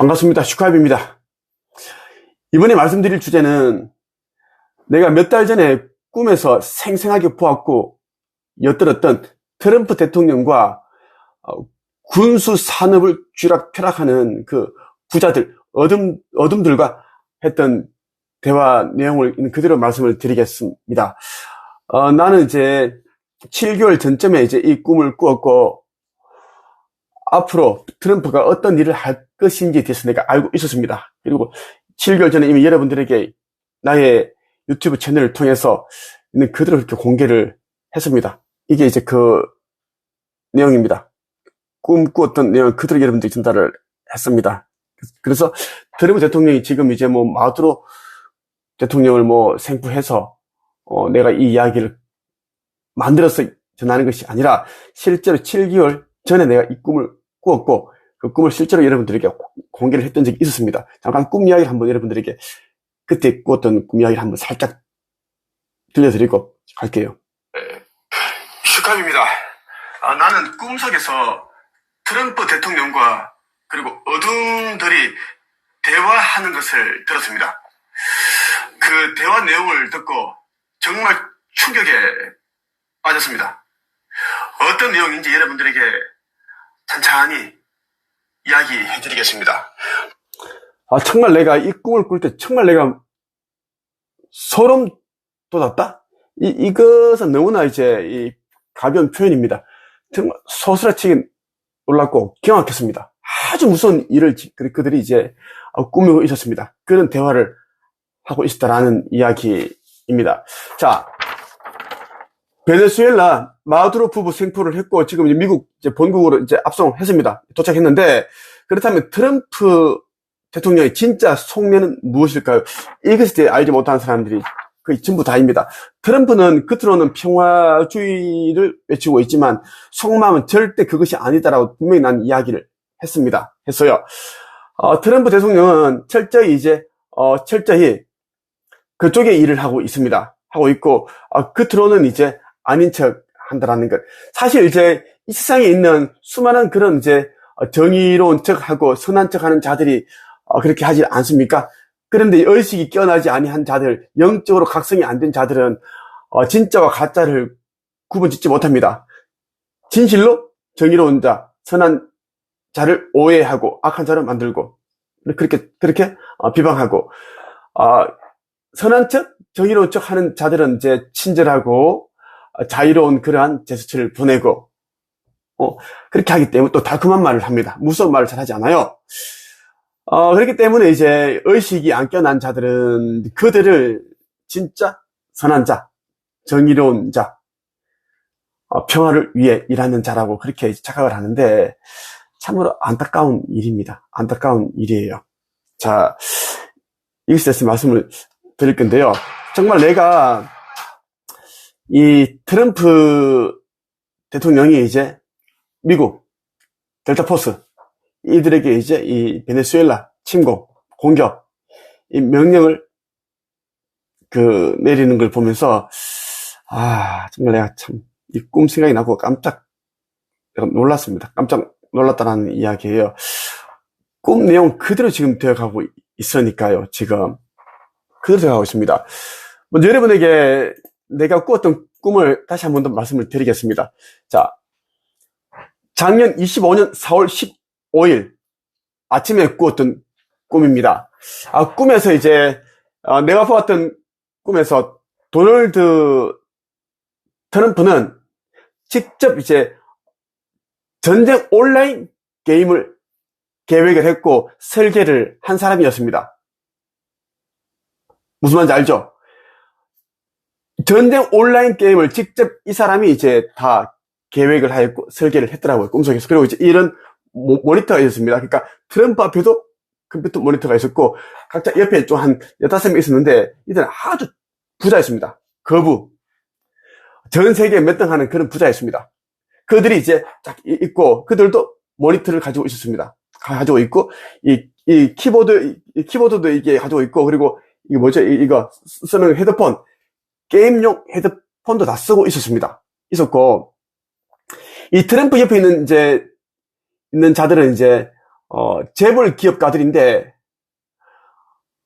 반갑습니다. 슈카입입니다. 이번에 말씀드릴 주제는 내가 몇 달 전에 꿈에서 생생하게 보았고 엿들었던 트럼프 대통령과 군수 산업을 쥐락펴락하는 그 부자들, 어둠들과 했던 대화 내용을 그대로 말씀을 드리겠습니다. 나는 이제 7개월 전쯤에 이제 이 꿈을 꾸었고 앞으로 트럼프가 어떤 일을 할 것인지에 대해서 내가 알고 있었습니다. 그리고 7개월 전에 이미 여러분들에게 나의 유튜브 채널을 통해서 있는 그대로 이렇게 공개를 했습니다. 이게 이제 그 내용입니다. 꿈꾸었던 내용 그대로 여러분들이 전달을 했습니다. 그래서 트럼프 대통령이 지금 이제 마두로 대통령을 생포해서 내가 이 이야기를 만들어서 전하는 것이 아니라 실제로 7개월 전에 내가 이 꿈을 꾸었고 그 꿈을 실제로 여러분들에게 공개를 했던 적이 있었습니다. 잠깐 꿈 이야기를 한번 여러분들에게 그때 꾸었던 꿈 이야기를 한번 살짝 들려드리고 갈게요. 슈카입니다. 나는 꿈속에서 트럼프 대통령과 그리고 어둠들이 대화하는 것을 들었습니다. 그 대화 내용을 듣고 정말 충격에 빠졌습니다. 어떤 내용인지 여러분들에게 찬찬히 이야기해 드리겠습니다. 정말 내가 이 꿈을 꿀 때 정말 내가 소름 돋았다? 이것은 너무나 이제 이 가벼운 표현입니다. 정말 소스라치게 놀랐고 경악했습니다. 아주 무서운 일을 그들이 이제 꾸미고 있었습니다. 그런 대화를 하고 있었다라는 이야기입니다. 자, 베네수엘라 마두로 부부 생포를 했고 지금 이제 미국 이제 본국으로 이제 압송했습니다. 도착했는데 그렇다면 트럼프 대통령의 진짜 속내는 무엇일까요? 이것을 알지 못하는 사람들이 거의 전부 다입니다. 트럼프는 겉으로는 평화주의를 외치고 있지만 속마음은 절대 그것이 아니다라고 분명히 난 이야기를 했어요. 트럼프 대통령은 철저히 그쪽의 일을 하고 있습니다. 하고 있고 겉으로는 이제 아닌 척 한다라는 것. 사실 이제 이 세상에 있는 수많은 그런 이제 정의로운 척하고 선한 척하는 자들이 그렇게 하지 않습니까? 그런데 의식이 깨어나지 아니한 자들, 영적으로 각성이 안 된 자들은 진짜와 가짜를 구분짓지 못합니다. 진실로 정의로운 자, 선한 자를 오해하고 악한 자를 만들고 그렇게 비방하고 선한 척, 정의로운 척 하는 자들은 이제 친절하고 자유로운 그러한 제스처를 보내고 그렇게 하기 때문에 또 달콤한 말을 합니다. 무서운 말을 잘 하지 않아요. 그렇기 때문에 이제 의식이 안 깨어난 자들은 그들을 진짜 선한 자, 정의로운 자, 평화를 위해 일하는 자라고 그렇게 착각을 하는데 참으로 안타까운 일입니다. 안타까운 일이에요. 자, 이것에 대해서 말씀을 드릴 건데요. 정말 내가 이 트럼프 대통령이 이제 미국 델타포스 이들에게 이제 이 베네수엘라 침공 공격 이 명령을 내리는 걸 보면서 정말 내가 참 이 꿈 생각이 나고 깜짝 놀랐습니다. 깜짝 놀랐다는 이야기예요. 꿈 내용 그대로 지금 되어가고 있으니까요. 지금 그대로 되어가고 있습니다. 먼저 여러분에게 내가 꾸었던 꿈을 다시 한 번 더 말씀을 드리겠습니다. 자, 작년 25년 4월 15일 아침에 꾸었던 꿈입니다. 꿈에서 이제 내가 보았던 꿈에서 도널드 트럼프는 직접 이제 전쟁 온라인 게임을 계획을 했고 설계를 한 사람이었습니다. 무슨 말인지 알죠? 전쟁 온라인 게임을 직접 이 사람이 이제 다 계획을 하였고 설계를 했더라고요. 꿈속에서. 그리고 이제 이런 모니터가 있었습니다. 그러니까 트럼프 앞에도 컴퓨터 모니터가 있었고 각자 옆에 좀 한 15명 있었는데 이들은 아주 부자였습니다. 거부. 전 세계에 몇 등 하는 그런 부자였습니다. 그들이 이제 딱 있고 그들도 모니터를 가지고 있었습니다. 가지고 있고 이 키보드도 이게 가지고 있고 그리고 이게 뭐죠? 이거 쓰는 헤드폰 게임용 헤드폰도 다 쓰고 있었고 이 트럼프 옆에 있는 자들은 이제 재벌 기업가들인데,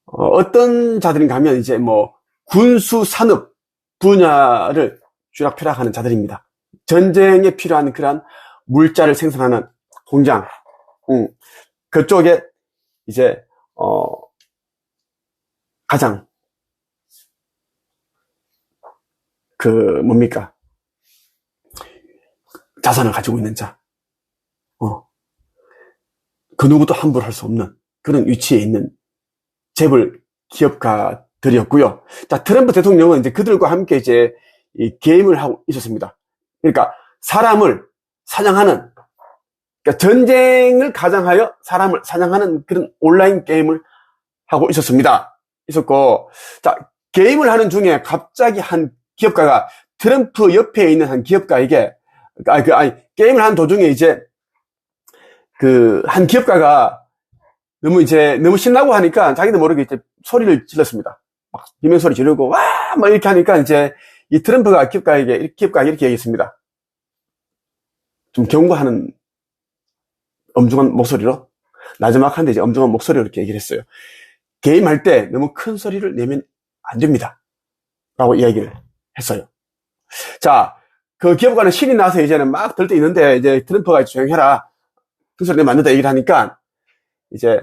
어떤 자들인가 하면 이제 뭐, 군수 산업 분야를 쥐락펴락하는 자들입니다. 전쟁에 필요한 그러한 물자를 생산하는 공장, 그쪽에 이제, 가장, 뭡니까? 자산을 가지고 있는 자. 그 누구도 함부로 할 수 없는 그런 위치에 있는 재벌 기업가들이었고요. 자, 트럼프 대통령은 이제 그들과 함께 이제 이 게임을 하고 있었습니다. 그러니까 사람을 사냥하는, 그러니까 전쟁을 가장하여 사람을 사냥하는 그런 온라인 게임을 하고 있었고, 자, 게임을 하는 중에 갑자기 한 기업가가 트럼프 옆에 있는 한 기업가에게, 게임을 하는 도중에 이제 한 기업가가 너무 신나고 하니까 자기도 모르게 이제 소리를 질렀습니다. 막 비명소리 지르고, 와! 막 이렇게 하니까 이제 이 트럼프가 기업가에게 이렇게 얘기했습니다. 좀 경고하는 엄중한 목소리로, 나지막한데 이제 엄중한 목소리로 이렇게 얘기를 했어요. 게임할 때 너무 큰 소리를 내면 안 됩니다. 라고 이야기를 했어요. 자, 그 기업가는 신이 나서 이제는 막 들떠 있는데, 이제 트럼프가 조용해라. 큰 소리 내면 안 된다 얘기를 하니까, 이제,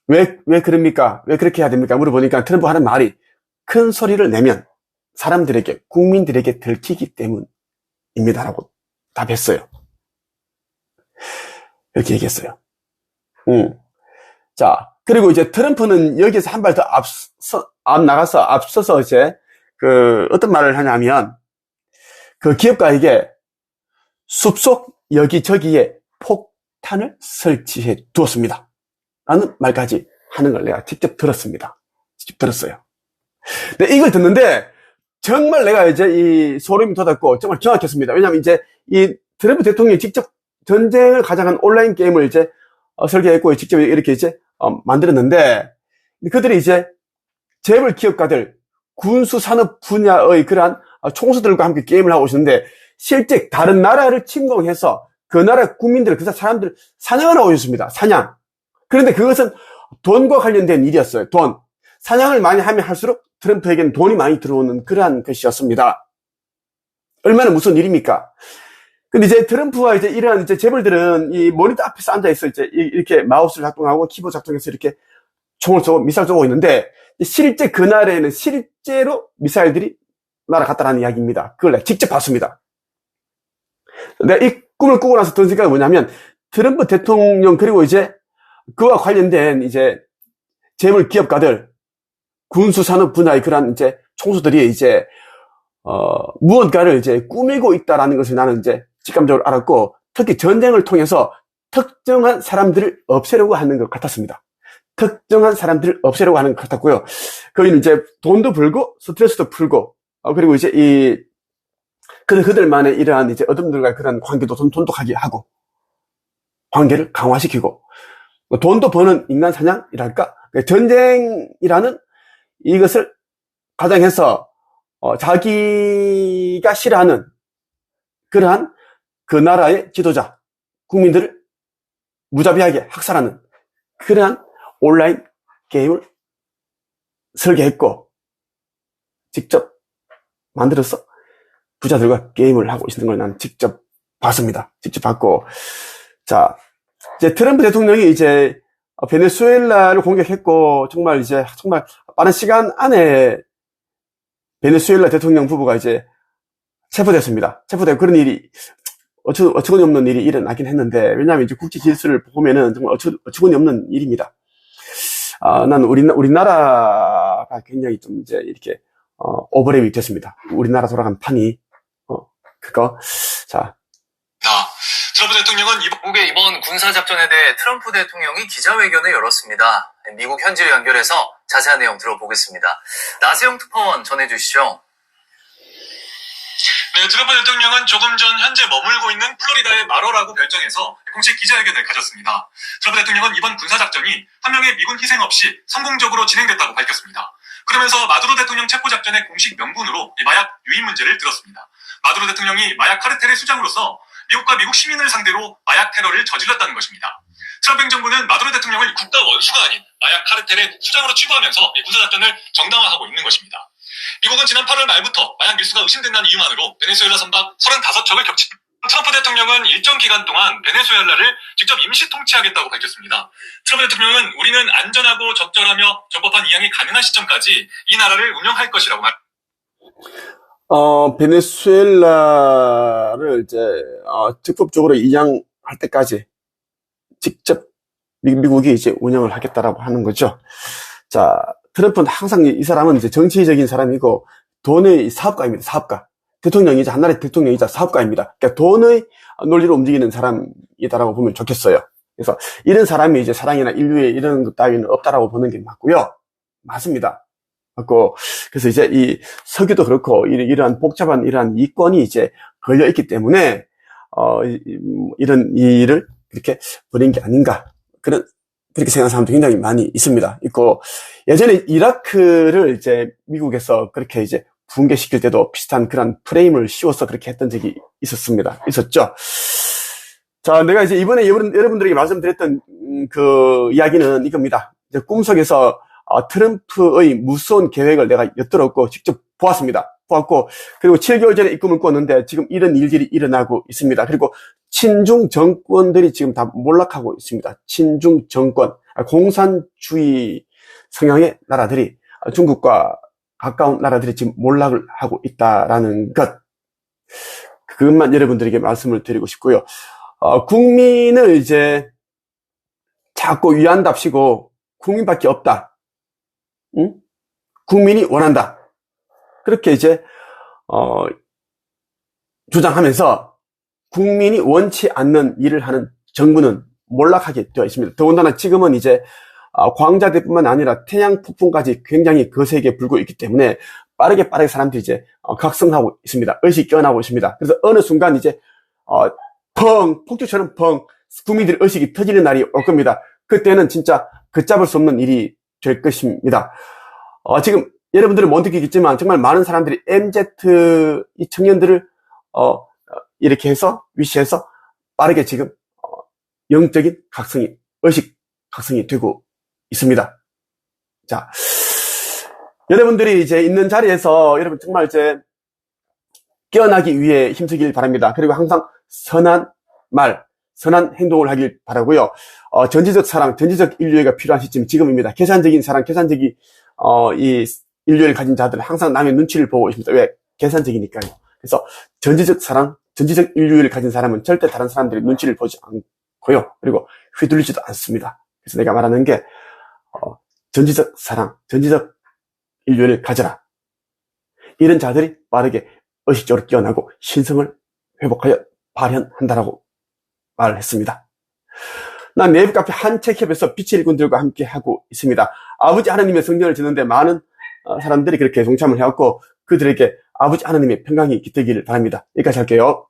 왜 그럽니까? 왜 그렇게 해야 됩니까? 물어보니까 트럼프 하는 말이, 큰 소리를 내면 사람들에게, 국민들에게 들키기 때문입니다라고 답했어요. 이렇게 얘기했어요. 자, 그리고 이제 트럼프는 여기에서 한 발 더 앞서서 이제, 어떤 말을 하냐면, 그 기업가에게 숲속 여기저기에 폭탄을 설치해 두었습니다. 라는 말까지 하는 걸 내가 직접 들었습니다. 직접 들었어요. 근데 이걸 듣는데, 정말 내가 이제 이 소름이 돋았고, 정말 정확했습니다. 왜냐면 이제 이 트럼프 대통령이 직접 전쟁을 가장한 온라인 게임을 이제 설계했고, 직접 이렇게 이제 만들었는데, 그들이 이제 재벌 기업가들, 군수 산업 분야의 그러한 총수들과 함께 게임을 하고 있었는데, 실제 다른 나라를 침공해서 그 나라 국민들, 그 사람들 사냥을 하고 있었습니다. 사냥. 그런데 그것은 돈과 관련된 일이었어요. 돈. 사냥을 많이 하면 할수록 트럼프에게는 돈이 많이 들어오는 그러한 것이었습니다. 얼마나 무서운 일입니까? 근데 이제 트럼프와 이제 이러한 이제 재벌들은 이 모니터 앞에서 앉아있어 이제 이렇게 마우스를 작동하고 키보드 작동해서 이렇게 총을 쏘고 미사일 쏘고 있는데, 실제 그날에는 실제로 미사일들이 날아갔다라는 이야기입니다. 그걸 내가 직접 봤습니다. 내가 이 꿈을 꾸고 나서 든 생각이 뭐냐면, 트럼프 대통령 그리고 이제 그와 관련된 이제 재벌 기업가들, 군수산업 분야의 그런 이제 총수들이 이제 무언가를 이제 꾸미고 있다라는 것을 나는 이제 직감적으로 알았고, 특히 전쟁을 통해서 특정한 사람들을 없애려고 하는 것 같았습니다. 특정한 사람들을 없애려고 하는 것 같았고요. 거기는 이제 돈도 벌고 스트레스도 풀고, 그리고 이제 그들만의 이러한 이제 어둠들과의 그런 관계도 돈독하게 하고, 관계를 강화시키고, 돈도 버는 인간 사냥이랄까? 전쟁이라는 이것을 가장해서, 자기가 싫어하는 그러한 그 나라의 지도자, 국민들을 무자비하게 학살하는 그러한 온라인 게임을 설계했고, 직접 만들어서 부자들과 게임을 하고 있는 걸 난 직접 봤습니다. 직접 봤고, 자, 이제 트럼프 대통령이 이제 베네수엘라를 공격했고, 정말 빠른 시간 안에 베네수엘라 대통령 부부가 이제 체포됐습니다. 체포되고 그런 일이 어처구니 없는 일이 일어나긴 했는데, 왜냐하면 이제 국제 질서를 보면은 정말 어처구니 없는 일입니다. 난 우리나라가 굉장히 좀 이제 이렇게 오버랩이 됐습니다. 우리나라 돌아간 판이 자. 트럼프 대통령은 미국의 이번 군사작전에 대해 트럼프 대통령이 기자회견을 열었습니다. 미국 현지를 연결해서 자세한 내용 들어보겠습니다. 나세영 특파원 전해주시죠. 네, 트럼프 대통령은 조금 전 현재 머물고 있는 플로리다의 마로라고 별정에서 공식 기자회견을 가졌습니다. 트럼프 대통령은 이번 군사작전이 한 명의 미군 희생 없이 성공적으로 진행됐다고 밝혔습니다. 그러면서 마두로 대통령 체포작전의 공식 명분으로 마약 유인 문제를 들었습니다. 마두로 대통령이 마약 카르텔의 수장으로서 미국과 미국 시민을 상대로 마약 테러를 저질렀다는 것입니다. 트럼프 행정부는 마두로 대통령을 국가 원수가 아닌 마약 카르텔의 수장으로 취부하면서 이 군사작전을 정당화하고 있는 것입니다. 미국은 지난 8월 말부터 마약 밀수가 의심된다는 이유만으로 베네수엘라 선박 35척을 격침. 트럼프 대통령은 일정 기간 동안 베네수엘라를 직접 임시 통치하겠다고 밝혔습니다. 트럼프 대통령은 우리는 안전하고 적절하며 적법한 이양이 가능한 시점까지 이 나라를 운영할 것이라고 베네수엘라를 이제 적법적으로 이양할 때까지 직접 미국이 이제 운영을 하겠다라고 하는 거죠. 자, 트럼프는 항상 이 사람은 이제 정치적인 사람이고 돈의 사업가입니다. 사업가. 대통령이자 한 나라의 대통령이자 사업가입니다. 그러니까 돈의 논리로 움직이는 사람이다라고 보면 좋겠어요. 그래서 이런 사람이 이제 사랑이나 인류에 이런 것 따위는 없다라고 보는 게 맞고요. 맞습니다. 맞고 그래서 이제 이 석유도 그렇고 이러한 복잡한 이러한 이권이 이제 걸려 있기 때문에 이런 일을 그렇게 벌인 게 아닌가 그렇게 생각하는 사람도 굉장히 많이 있고 예전에 이라크를 이제 미국에서 그렇게 이제 붕괴시킬 때도 비슷한 그런 프레임을 씌워서 그렇게 했던 적이 있었죠. 자, 내가 이제 이번에 여러분들에게 말씀드렸던 그 이야기는 이겁니다. 이제 꿈속에서 트럼프의 무서운 계획을 내가 엿들었고 직접 보았고 그리고 7개월 전에 이 꿈을 꿨는데 지금 이런 일들이 일어나고 있습니다. 그리고 친중 정권들이 지금 다 몰락하고 있습니다. 친중 정권, 공산주의 성향의 나라들이 중국과 가까운 나라들이 지금 몰락을 하고 있다라는 것. 그것만 여러분들에게 말씀을 드리고 싶고요. 국민을 이제 자꾸 위한답시고 국민밖에 없다. 응? 국민이 원한다. 그렇게 이제 주장하면서 국민이 원치 않는 일을 하는 정부는 몰락하게 되어 있습니다. 더군다나 지금은 이제 광자대뿐만 아니라 태양 폭풍까지 굉장히 거세게 불고 있기 때문에 빠르게 사람들이 이제 각성하고 있습니다. 의식이 깨어나고 있습니다. 그래서 어느 순간 이제 폭주처럼 국민들의 의식이 터지는 날이 올 겁니다. 그때는 진짜 걷잡을 수 없는 일이 될 것입니다. 지금 여러분들은 못 느끼겠지만 정말 많은 사람들이 MZ 이 청년들을 이렇게 해서 위시해서 빠르게 지금 영적인 각성이 의식 각성이 되고 있습니다. 자, 여러분들이 이제 있는 자리에서 여러분 정말 이제 깨어나기 위해 힘쓰길 바랍니다. 그리고 항상 선한 말, 선한 행동을 하길 바라고요. 전지적 사랑, 전지적 인류애가 필요한 시점이 지금입니다. 계산적인 사랑, 계산적인 이 인류애를 가진 자들은 항상 남의 눈치를 보고 있습니다. 왜? 계산적이니까요. 그래서 전지적 사랑, 전지적 인류애를 가진 사람은 절대 다른 사람들의 눈치를 보지 않고요. 그리고 휘둘리지도 않습니다. 그래서 내가 말하는 게 전지적 사랑, 전지적 인류애를 가져라. 이런 자들이 빠르게 의식적으로 깨어나고 신성을 회복하여 발현한다라고 말을 했습니다. 난 네이버 카페 한책협에서 빛의 일꾼들과 함께 하고 있습니다. 아버지 하나님의 성전을 짓는데 많은 사람들이 그렇게 동참을 해왔고 그들에게 아버지 하나님의 평강이 깃들기를 바랍니다. 여기까지 할게요.